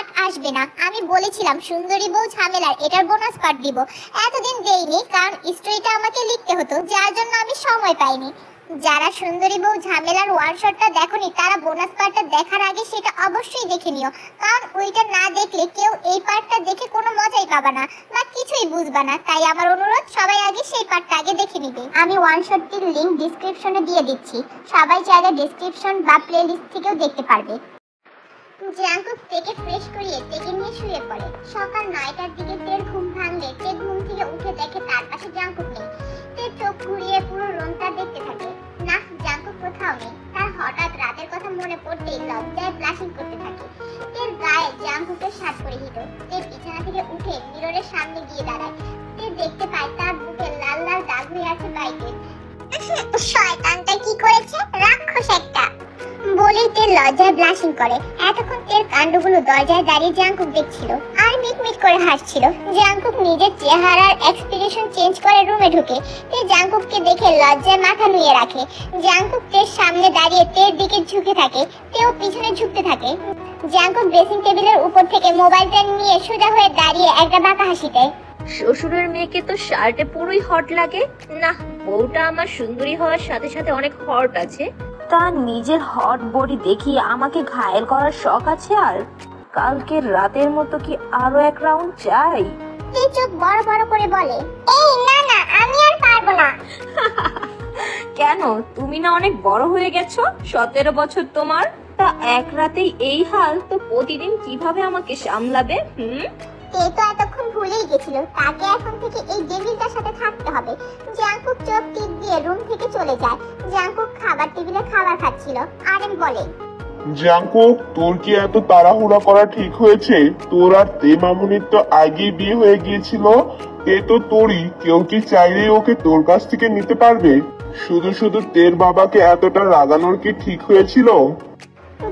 থাক, আসবে না। আমি বলেছিলাম সুন্দরী বউ ঝামেলার এটার বোনাস পার্ট দিব, এতদিন দেইনি কারণ স্টোরিটা আমাকে লিখতে হতো, যার জন্য আমি সময় পাইনি। যারা সুন্দরী বউ ঝামেলার ওয়ান শটটা দেখোনি তারা বোনাস পার্টটা দেখার আগে সেটা অবশ্যই দেখে নিও, কারণ ওইটা না দেখলে কেউ এই পার্টটা দেখে কোনো মজাই পাবা না বা কিছুই বুঝবা না। তাই আমার অনুরোধ, সবাই আগে সেই পার্টটা আগে দেখে নিবে। আমি ওয়ান শটটির লিংক ডেসক্রিপশনে দিয়ে দিচ্ছি, সবাই চাইলে ডেসক্রিপশন বা প্লেলিস্ট থেকেও দেখতে পারবে। জাঙ্কুক তেকে ফ্রেশ করিয়ে তেকে নিয়ে শুয়ে পড়ে। সকাল 9টার দিকে তের ঘুম ভাঙলে তে ঘুম থেকে উঠে দেখে তার পাশে জাঙ্কুক নেই। তে চোখ ঘুরিয়ে পুরো রুমটা দেখতে থাকে, না জাঙ্কুক কোথাও নেই। তার হঠাৎ রাতের কথা মনে পড়তেই লজ্জায় ব্লাশিং করতে থাকে। তের গায়ে জাঙ্কুকের সাজ পরিহিত। তে বিছানা থেকে উঠে মিররের সামনে গিয়ে দাঁড়ায়। তে দেখতে পায় তার বুকে লাল লাল দাগ হয়ে আছে বাইকে। শয়তানটা কি করেছে, রাক্ষস একটা বলেই তের লজ্জায় ব্লাশিং করে। এতক্ষণ তের কাণ্ডগুলো দরজায় দাঁড়িয়ে জাঙ্কুক দেখছিল আর মিটমিট করে হাসছিল। জাঙ্কুক নিজের চেহারার এক্সপ্রেশন চেঞ্জ করে রুমে ঢুকে। তে জাঙ্কুককে দেখে লজ্জায় মাথা নুয়ে রাখে। জাঙ্কুক তের সামনে দাঁড়িয়ে তের দিকে ঝুঁকে থাকে, তেও পিছনে ঝুঁকতে থাকে। জাঙ্কুক ড্রেসিং টেবিলের উপর থেকে মোবাইলটা নিয়ে সোজা হয়ে দাঁড়িয়ে একটা বাঁকা হাসি দেয়। শ্বশুরের মেয়েকে তো শার্টে পুরোই হট লাগে না, বউটা আমার সুন্দরী হওয়ার সাথে সাথে অনেক হট আছে। তার নিজের হট বডি দেখিয়ে আমাকে ঘায়েল করার শখ আছে, আর কালকে রাতের মতো কি আরো এক রাউন্ড চাই? তে চোখ বড় বড় করে বলে, এই না না, আমি আর পারবো না। কেন, তুমি না অনেক বড় হয়ে গেছো? 17 বছর তোমার, তা এক রাতেই এই হাল, তো প্রতিদিন কিভাবে আমাকে সামলাবে? তে তো এতক্ষণ ভুলেই গেছিল তাকে এখন থেকে এই ডেভিলটার সাথে থাকতে হবে। জাঙ্কুক চোখ টিপ দিয়ে রুম থেকে চলে যায়। জাঙ্কুক খাবার টেবিলে খাবার খাচ্ছিল। আরএম বলে, জাঙ্কুক, তোর কি এত তাড়াহুড়া করা ঠিক হয়েছে? তোর আর তে মামুনির তো আগেই বিয়ে হয়ে গিয়েছিল। তে তো তোরই, কেউ কি চাইলেই ওকে তোর কাছ থেকে নিতে পারবে? শুধু শুধু তের বাবাকে এতটা রাগানোর কি ঠিক হয়েছিল?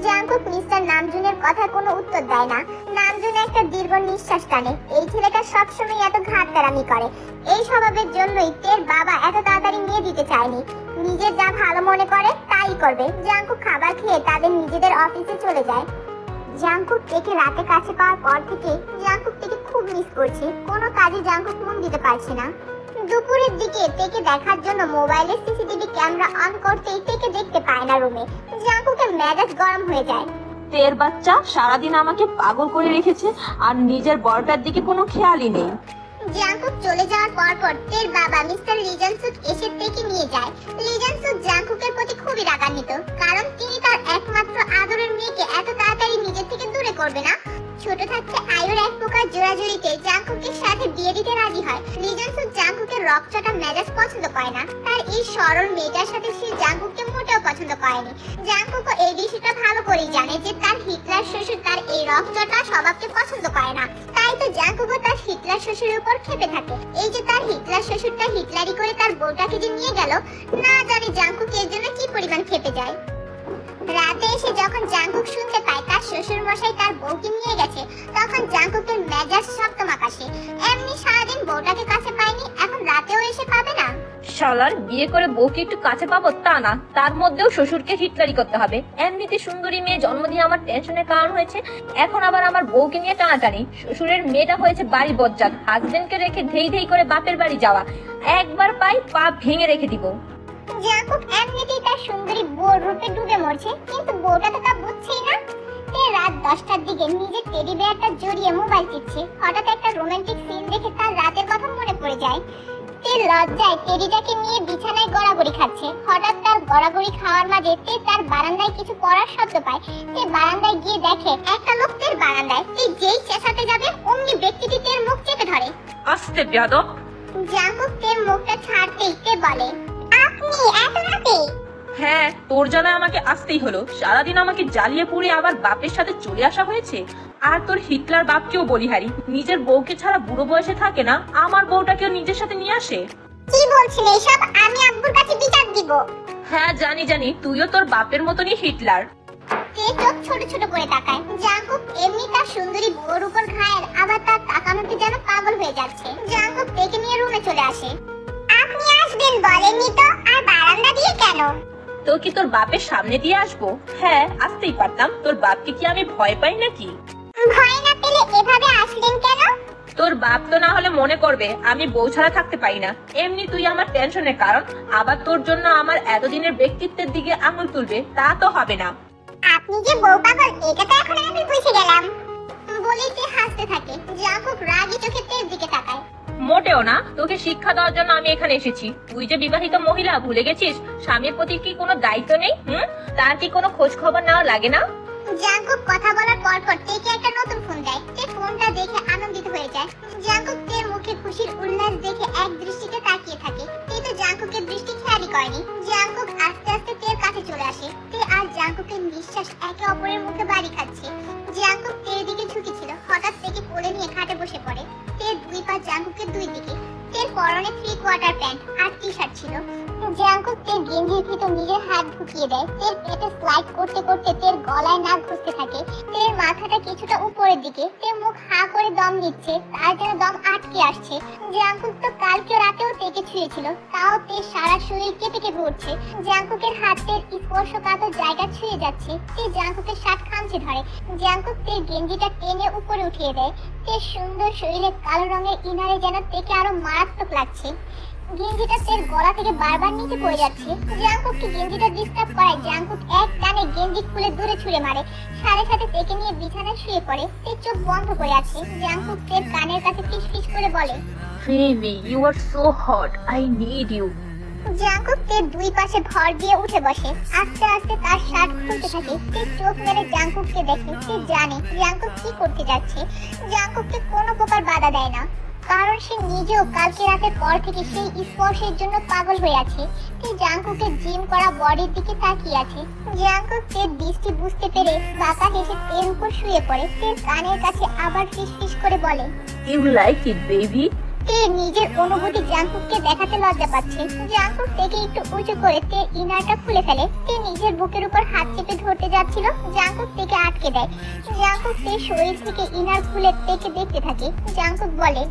জাঙ্কুক মিস্টার নামজুনের কথা কোনো উত্তর দেয় না। নামজুন একটা দীর্ঘ নিঃশ্বাস টানে। এই ছেলেটা সবসময় এত ঘাটতারামি করে। এই স্বভাবের জন্যই তের বাবা এত তাড়াতাড়ি নিয়ে দিতে চায়নি। নিজের যা ভালো মনে করে তাই করবে। জাঙ্কুক খাবার খেয়ে তাদের নিজেদের অফিসে চলে যায়। জাঙ্কুক তেকে রাতে কাছে পাওয়ার পর থেকে জাঙ্কুক তেকে খুব মিস করছে। কোনো কাজে জাঙ্কুক মন দিতে পারছে না। দুপুরের দিকে তেকে দেখার জন্য মোবাইলের সিসিটিভি ক্যামেরা অন করতেই তেকে দেখতে পায় না রুমে। জাঙ্কুকের মেজাজ গরম হয়ে যায়। তের বাচ্চা সারাদিন আমাকে পাগল করে রেখেছে আর নিজের বরটার দিকে কোনো খেয়ালই নেই। জাঙ্কুক চলে যাওয়ার পর তের বাবা মিস্টার লিজানসুক এসে তেকে নিয়ে যায়। লিজানসুক জাঙ্কুকের প্রতি খুবই রাগান্বিত, কারণ তিনি তার একমাত্র আদরের মেয়েকে এত তাড়াতাড়ি নিজের থেকে দূরে করবে না। ছোট থাকতে আয়ুর এক প্রকার জোড়াজুড়িতে জাঙ্কুকের সাথে বিয়ে দিতে রাজি হয়। লিজানসুক জাঙ্কুকের রকচটা মেজাজ পছন্দ করে না। তার এই সরল মেয়েটার সাথে সে জাঙ্কুককে মোটেও পছন্দ করেনি। জাঙ্কুকও এই বিষয়টা ভালো করেই জানে যে তার হিটলার শ্বশুর তার এই রকচটা স্বভাবকে পছন্দ করে না। তাই তো জাঙ্কুকও তার হিটলার শ্বশুরের উপর ক্ষেপে থাকে। এই যে তার হিটলার শ্বশুরটা হিটলারি করে তার বউটাকে যে নিয়ে গেল, না জানি জাঙ্কুক এর জন্য কি পরিমাণ ক্ষেপে যায়। রাতে এসে যখন জাঙ্কুক শুনতে পায় তার শ্বশুর মশাই তার বউকে নিয়ে গেছে, তখন জাঙ্কুকের মেজাজ সপ্তম আকাশে। এমনি সারাদিন বউটাকে কাছে পায়নি, এখন রাতেও এসে পাবে না। শালার বিয়ে করে বউকে একটু কাছে পাবো তা না, তার মধ্যেও শ্বশুরকে হিটলারি করতে হবে। এমনিতে সুন্দরী মেয়ে জন্ম দিয়ে আমার টেনশনের কারণ হয়েছে, এখন আবার আমার বউকে নিয়ে টানাটানি। শ্বশুরের মেয়েটা হয়েছে বাড়ি বজ্জাত, হাজবেন্ডকে রেখে ধেই ধেই করে বাপের বাড়ি যাওয়া। একবার পাই পা ভেঙে রেখে দিব। জাঙ্কুক এমনিতেই তার সুন্দরী বউর রূপে ডুবে মরছে, কিন্তু বউটা তো তা বুঝছেই না। রাত 10টার দিকে নিজের টেডি বেয়ারটা জড়িয়ে মোবাইল টিপছে। হঠাৎ একটা রোমান্টিক সিন দেখে তার রাতের কথা মনে পড়ে যায়। তে লজ্জায় টেডিটাকে নিয়ে বিছানায় গড়াগড়ি খাচ্ছে। হঠাৎ তার গড়াগড়ি খাওয়ার মাঝে তে তার বারান্দায় কিছু পড়ার শব্দ পায়। তে বারান্দায় গিয়ে দেখে একটা লোক তের বারান্দায়। তে যেই চেঁচাতে যাবে অমনি ব্যক্তিটি তের মুখ চেপে ধরে। আস্তে বেয়াদব। জাঙ্কুক তের মুখটা ছাড়তেই তে বলে, আপনি এত রাতে? হ্যাঁ, তোর জ্বালায় আমাকে আসতেই হলো। সারাদিন আমাকে জ্বালিয়ে পুড়ে আবার বাপের সাথে চলে আসা হয়েছে। আর তোর হিটলার বাপকেও বলিহারি, নিজের বউকে ছাড়া বুড়ো বয়সে থাকে না, আমার বউটাকেও নিজের সাথে নিয়ে আসে। কি বলছেন এসব? আমি আব্বুর কাছে বিচার দিব। হ্যাঁ জানি জানি, তুইও তোর বাপের মতনই হিটলার। তে চোখ ছোট ছোট করে তাকায়। জাঙ্কুক এমনি তার সুন্দরী বউর উপর ঘায়েল, আবার তার তাকানোতে যেন পাগল হয়ে যাচ্ছে। জাঙ্কুক তেকে নিয়ে রুমে চলে আসে। আপনি আসবেন বলেননি তো, আর বারান্দা দিয়ে কেন? তো কি তোর বাপের সামনে দিয়ে আসবো? হ্যাঁ আসতেই পারতাম, তোর বাপকে কি আমি ভয় পাই নাকি? ভয় না পেলে এভাবে আসলেন কেন? তোর বাপ তো না হলে মনে করবে আমি বউ ছাড়া থাকতে পারি না। এমনি তুই আমার টেনশনের কারণ, আবার তোর জন্য আমার এতদিনের ব্যক্তিত্বের দিকে আঙুল তুলবে, তা তো হবে না। আপনি যে বউ পাগল এটা তো এখন আমি বুঝে গেলাম। বলেই তে হাসতে থাকে। জাঙ্কুক রাগী চোখে তের দিকে তাকায়। মোটেও না, তোকে শিক্ষা দেওয়ার জন্য আমি এখানে এসেছি। তুই যে বিবাহিত মহিলা, ভুলে গেছিস স্বামীর প্রতি কি কোনো দায়িত্ব নেই? তার কি কোনো খোঁজ খবর নেওয়া লাগে না? জাঙ্কুক কথা বলার পর তেকে একটা নতুন ফোন দেয়। তে ফোনটা দেখে আনন্দিত হয়ে যায়। জাঙ্কুক তের মুখে খুশির উল্লাস দেখে এক দৃষ্টিতে তাকিয়ে থাকে। তে তো জাঙ্কুকের দৃষ্টি খেয়ালই করেনি। জাঙ্কুক আস্তে আস্তে তের কাছে চলে আসে। তে আর জাঙ্কুকের নিঃশ্বাস একে অপরের মুখে বাড়ি খাচ্ছে। জাঙ্কুক তের দিকে ঝুঁকেছিল, হঠাৎ তেকে কোলে নিয়ে খাটে বসে পড়ে। তের দুই পা জাঙ্কুকের দুই দিকে। তের পরনে 3/4 প্যান্ট আর টি-শার্ট ছিল। জাঙ্কুক তের গেঞ্জির ভিতর নিজের হাত ঢুকিয়ে দেয়। তের পেটে স্লাইড করতে করতে তের গলায় নাক ঘুষতে থাকে। তের মাথাটা কিছুটা উপরের দিকে। তের মুখ হা করে দম দিচ্ছে, তার যেন দম আটকে আসছে। জাঙ্কুক তো কালকে রাতেও তেকে ছুঁয়েছিল, তাও তের সারা শরীর কেঁপে কেঁপে উঠছে। জাঙ্কুকের হাত তের স্পর্শকাতর জায়গা ছুঁয়ে যাচ্ছে। তে জাঙ্কুকের শার্ট খামচে ধরে। জাঙ্কুক তের গেঞ্জিটা টেনে উপরে উঠিয়ে দেয়। তের সুন্দর শরীরে কালো রঙের ইনারে যেন তেকে আরো মারাত্মক লাগছে। গেঞ্জিটা তের গলা থেকে বারবার নিচে পড়ে যাচ্ছে। জাঙ্কুককে গেঞ্জিটা ডিস্টার্ব করায় জাঙ্কুক এক টানে গেঞ্জি খুলে দূরে ছুঁড়ে মারে। সাথে সাথে তেকে নিয়ে বিছানায় শুয়ে পড়ে। তের চোখ বন্ধ করে আছে। জাঙ্কুক তের কানের কাছে ফিস ফিস করে বলে, baby you are so hot, I need you. Jungkook তের দুই পাশে ভর দিয়ে উঠে বসে। আস্তে আস্তে তার শার্ট খুলতে থাকে। তের চোখ মেরে জাঙ্কুককে দেখে। সে জানে জাঙ্কুক কি করতে যাচ্ছে। জাঙ্কুককে কোনো প্রকার বাধা দেয় না, কারণ সে নিজেও কালকে রাতের পর থেকে সেই স্পর্শের জন্য পাগল হয়ে আছে। সে জাঙ্কুকের জিম করা বডির দিকে তাকিয়ে আছে। জাঙ্কুক তের দৃষ্টি বুঝতে পেরে বাঁকা হেসে তের উপর শুয়ে পড়ে। তের কানের কাছে আবার ফিস ফিস করে বলে, ইউ লাইক ইট বেবি। তে নিজের অনুভূতি জাঙ্কুককে দেখাতে লজ্জা পাচ্ছে। জাঙ্কুক তেকে একটু উঁচু করে তের ইনারটা খুলে ফেলে। তে নিজের বুকের উপর হাত চেপে ধরতে যাচ্ছিল, জাঙ্কুক তেকে আটকে দেয়। জাঙ্কুক তের শরীর থেকে ইনার খুলে তেকে দেখতে থাকে। জাঙ্কুক বলে,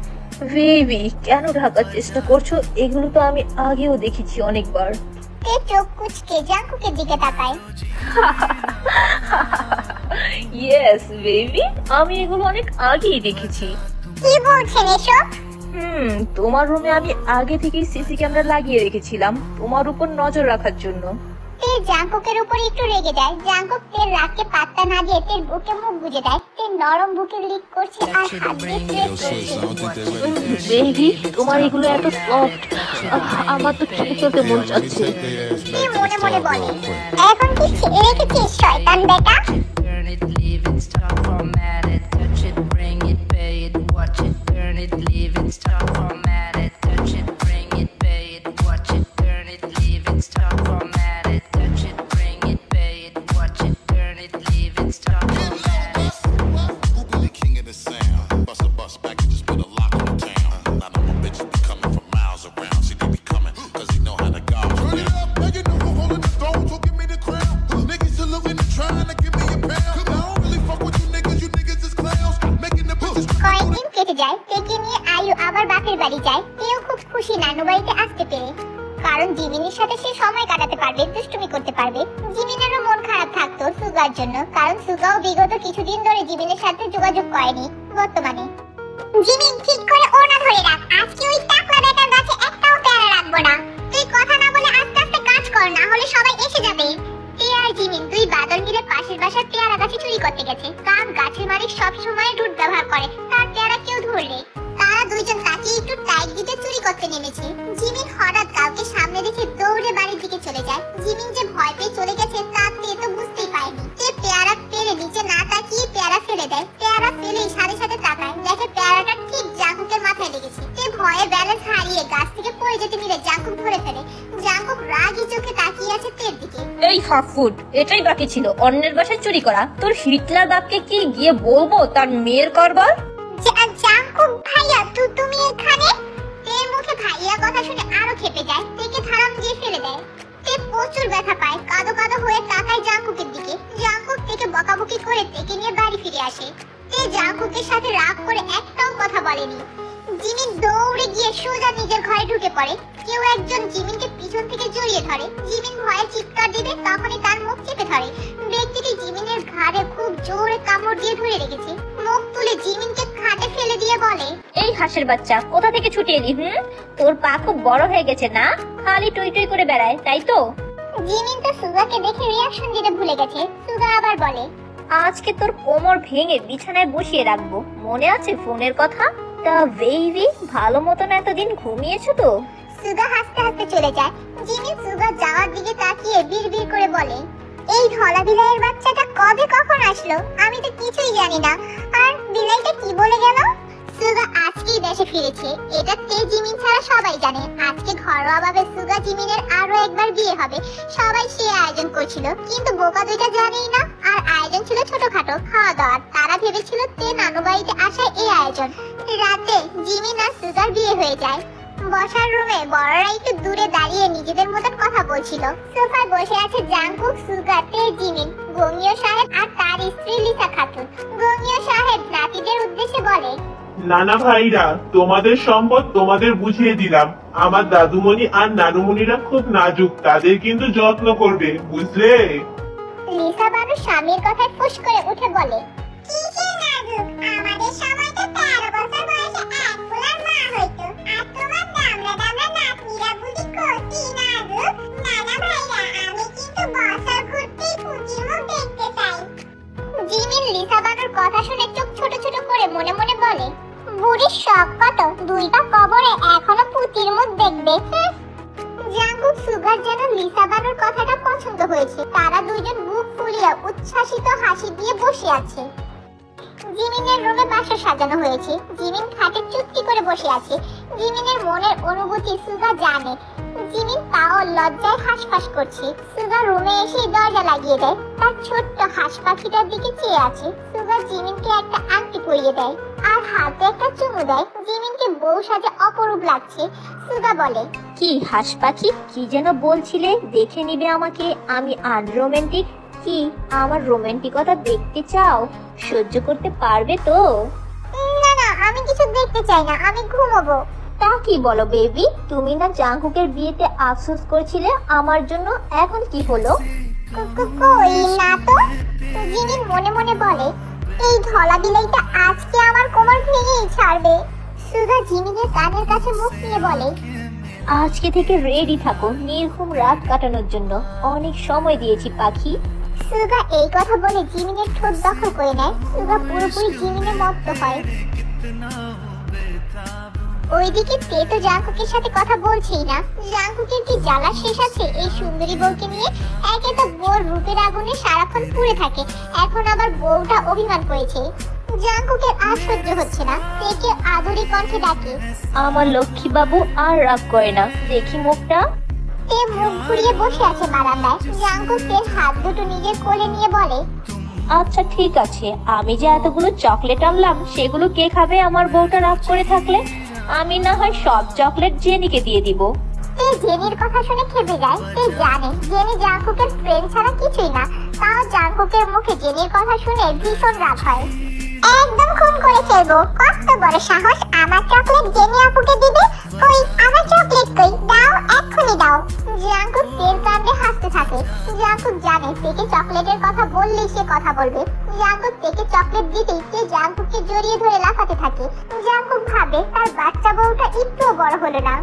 বেবি কেন ঢাকার চেষ্টা করছো? এগুলো তো আমি আগেও দেখেছি অনেকবার। তে চোখ কুঁচকে জাঙ্কুকের দিকে তাকায়। ইয়েস বেবি, আমি এগুলো অনেক আগেই দেখেছি। কি বলছেন এসব? তোমার রুমে আমি আগে থেকেই সিসি ক্যামেরা লাগিয়ে রেখেছিলাম তোমার উপর নজর রাখার জন্য। তে জাঙ্কুকের উপর একটু রেগে যায়। জাঙ্কুক তের রাগকে পাত্তা না দিয়ে তের বুকে মুখ গুজে দেয়। তের নরম বুকে লিক করছে আর হাত দিয়ে প্রেস করছে। বেবি তোমার এগুলো এত সফট, আমার তো খেতে খেতে মন চাচ্ছে। তে মনে মনে বলে, এখন কি ছেড়ে রেখেছিস শয়তান বেটা? Turn it, leave it, stop, format it, touch it, bring it, pay it, watch it, turn it, leave it, stop, format it, touch it, bring it, pay it, watch it, turn it, leave it, stop, format it, touch it, bring it, pay it, watch it, turn it, leave it, stop, format it. Google the king of the sound. Bust a bus back and just put a lock on the town. Now know my bitches be coming from miles around. See, they be coming, cause they know how to gouge Turn it around. up, make it know who holding the throne, so give me the crown. Niggas still looking and trying to give me a pound. I don't really fuck with you niggas is clowns. Making the bitches কয়েকদিন কেটে যায়। তেকে নিয়ে আয়ু আবার বাপের বাড়ি যায়। তেও খুব খুশি নানু বাড়িতে আসতে পেরে, কারণ জিমিনের সাথে সে সময় কাটাতে পারবে, দুষ্টুমি করতে পারবে। জিমিনেরও মন খারাপ থাকতো সুগার জন্য, কারণ সুগাও বিগত কিছুদিন ধরে জিমিনের সাথে যোগাযোগ করেনি। বর্তমানে জিমিন ঠিক করে ওড়না ধরে রাখ, আজকে ওই টাকলা বেটার কাছে একটাও পেয়ারা রাখবো না। তুই কথা না বলে আস্তে আস্তে কাজ কর, না হলে সবাই এসে যাবে। তে আর জিমিন দুই বাদল মিলে পাশের বাসার পেয়ারা গাছে চুরি করতে গেছে, কারণ গাছের মালিক সবসময় রুট ব্যবহার করে, তার পেয়ারা কেউ ধরলে। তারা দুইজন তাকে একটু টাইট দিতে চুরি করতে নেমেছে। জিমিন হঠাৎ কাউকে সামনে দেখে দৌড়ে বাড়ির দিকে চলে যায়। জিমিন যে ভয় পেয়ে চলে গেছে তা তে তো বুঝতেই পারেনি। তে পেয়ারা পেরে নিচে না তাকিয়ে পেয়ারা ফেলে দেয়। পেয়ারা ফেলেই সাথে সাথে তাকায়, দেখে পেয়ারাটা ঠিক জাঙ্কুকের মাথায় লেগেছে। তে ভয়ে ব্যালেন্স হারিয়ে গাছ থেকে পড়ে যেতে নিলে জাঙ্কুক ধরে ফেলে। জাঙ্কুক রাগী চোখে তাকিয়ে আছে তের দিকে। এই ফাফুড, এটাই বাকি ছিল অন্যের বাসায় চুরি করা। তোর হিটলার বাপকে কি গিয়ে বলবো তার মেয়ের কারবার? জাঙ্কুক ভাইয়া তুমি এখানে? তের মুখে ভাইয়া কথা শুনে আরো খেপে যায়। তেকে থারাম দিয়ে ফেলে দেয়। তে প্রচুর ব্যথা পায়, কাঁদো কাঁদো হয়ে তাকায় জাঙ্কুকের দিকে। জাঙ্কুক তেকে বকাবকি করে তেকে নিয়ে বাড়ি ফিরে আসে। তে জাঙ্কুকের সাথে রাগ করে একটাও কথা বলেনি। জিমিন দৌড়ে গিয়ে সোজা নিজের ঘরে ঢুকে পড়ে। কেউ একজন জিমিনকে পিছন থেকে জড়িয়ে ধরে। জিমিন ভয়ে চিৎকার দিবে, তখনই তার মুখ চেপে ধরে। ব্যক্তিটি জিমিনের ঘাড়ে খুব জোরে কামড় দিয়ে ধরে রেখেছে। মুখ দিয়ে বলে, এই হাঁসের বাচ্চা, কোথা থেকে ছুটে এলি? তোর পা খুব বড় হয়ে গেছে না? খালি টুই টুই করে বেড়ায়, তাই তো? জিমিন তো সুগাকে দেখে রিয়াকশন দিতে ভুলে গেছে। সুগা আবার বলে, আজকে তোর কোমর ভেঙে বিছানায় বসিয়ে রাখবো, মনে আছে ফোনের কথা? তা বেবি, ভালো মতন এতদিন ঘুমিয়েছো তো? সুগা হাসতে হাসতে চলে যায়। জিমিন সুগা যাওয়ার দিকে তাকিয়ে বিড়বিড় করে বলে, এই ধলা বিলাইয়ের বাচ্চাটা কবে কখন আসলো আমি তো কিছুই জানি না। আর বিলাইটা কি বলে গেল? সুগা আজকেই দেশে ফিরেছে, এটা তে জিমিন ছাড়া সবাই জানে। আজকে ঘরোয়াভাবে সুগা জিমিনের আরো একবার বিয়ে হবে। সবাই সে আয়োজন করছিল, কিন্তু বোকা দুইটা জানেই না। আর আয়োজন ছিল ছোটখাটো খাওয়া দাওয়ার। তারা ভেবেছিল তে নানু বাড়িতে আসায় এই আয়োজন। রাতে জিমিন আর সুগার বিয়ে হয়ে যায়। বসার রুমে বড়রা একটু দূরে দাঁড়িয়ে নিজেদের মতন কথা বলছিল। সোফায় বসে আছে জাংকুক, সুগা, তে, জিমিন, গঙ্গীয় সাহেব আর তার স্ত্রী লিসা খাতুন। গঙ্গীয় সাহেব নাতিদের উদ্দেশ্যে বলে, নানা ভাইরা, তোমাদের সম্পদ তোমাদের বুঝিয়ে দিলাম। আমার দাদুমণি আর নানুমণিরা খুব নাজুক, তাদের কিন্তু যত্ন করবে, বুঝলে? লিসা বানু স্বামীর কথায় ফুস করে উঠে বলে, কিসের নাজুক? আমাদের সময় তো 13 বছর বয়সে এক ফুলার মা হইতো। আর তোমার দামড়া দামড়া নাতনিরা বুঝি কতি নাজুক? নানা ভাইরা, আমি কিন্তু বছর ঘুরতেই পুঁজির মুখ দেখতে চাই। জিমিন লিসা বানুর কথা শুনে চোখ ছোট ছোট করে মনে মনে বলে, বুড়ির শখ কত, দুইটা কবরে এখনো পুতির মুখ দেখবে। জাংকুক সুগার যেন লিসা বানুর কথাটা পছন্দ হয়েছে। তারা দুইজন বুক ফুলিয়ে উচ্ছ্বাসিত হাসি দিয়ে বসে আছে। জিমিনের রুমে বাসা সাজানো হয়েছে। জিমিন খাটে চুপটি করে বসে আছে। জিমিনের মনের অনুভূতি সুগা জানে। জিমিন তাও লজ্জায় হাঁসফাঁস করছে। সুগা রুমে এসে দরজা লাগিয়ে দেয়। তার ছোট্ট হাঁস পাখিটার দিকে চেয়ে আছে। সুগা জিমিনকে একটা আংটি পরিয়ে দেয় আর হাতে একটা চুমু দেয়। জিমিনকে বউ সাজে অপরূপ লাগছে। সুগা বলে, কি হাঁস পাখি, কি যেন বলছিলে? দেখে নিবে আমাকে, আমি আনরোমান্টিক? কি আমার রোমান্টিকতা দেখতে চাও? সহ্য করতে পারবে তো? না না, আমি কিছু দেখতে চাই না, আমি ঘুমোবো। তা কি বলো বেবি, তুমি না জাংকুকের বিয়েতে আফসোস করছিলে আমার জন্য, এখন কি হলো? কই না তো। জিমিন মনে মনে বলে, এই ধলা বিলাইটা আজকে আমার কোমর ভেঙেই ছাড়বে। সুগা জিমিনের কানের কাছে মুখ নিয়ে বলে, আজকে থেকে রেডি থাকো নির্ঘুম রাত কাটানোর জন্য, অনেক সময় দিয়েছি পাখি। সুগা এই কথা বলে জিমিনের ঠোঁট দখল করে নেয়। সুগা পুরোপুরি জিমিনে মত্ত হয়। ওইদিকে তে তো জাংকুকের সাথে কথা বলছেই না। জাংকুকের কি জ্বালা শেষ আছে এই সুন্দরী বউকে নিয়ে? একে তো বউর রূপের আগুনে সারাক্ষণ পুড়ে থাকে, এখন আবার বউটা অভিমান করেছে। জাংকুকের আর সহ্য হচ্ছে না। তেকে আদুরি কণ্ঠে ডাকে, আমার লক্ষ্মী বাবু আর রাগ করে না, দেখি মুখটা। তে মুখ ঘুরিয়ে বসে আছে বারান্দায়। জাংকুক তের হাত দুটো নিজের কোলে নিয়ে বলে, আচ্ছা ঠিক আছে, আমি যে এতগুলো চকলেট আনলাম সেগুলো কে খাবে আমার বউটা রাগ করে থাকলে? আমি না হয় সব চকলেট জেনিকে দিয়ে দিব। তে জেনির কথা শুনে খেপে যায়। তে জানে জেনি জাংকুকের ফ্রেন্ড ছাড়া কিছুই না। তাও জাংকুকের মুখে জেনির কথা শুনে ভীষণ রাগ হয়। একদম খুন করে ফেলবো। কত বড় সাহস, আমার চকলেট জেনি আপুকে দিবে? কই আমার চকলেট কই? দাও, এক্ষুনি দাও। জাংকুক তের কাণ্ডে হাসতে থাকে। জাংকুক জানে তেকে চকলেটের কথা বললেই সে কথা বলবে। জাংকুক তেকে চকলেট দিতেই তে জাংকুককে জড়িয়ে ধরে লাফাতে থাকে। জাংকুক ভাবে তার বাচ্চা বউটা একটুও বড় হলো না।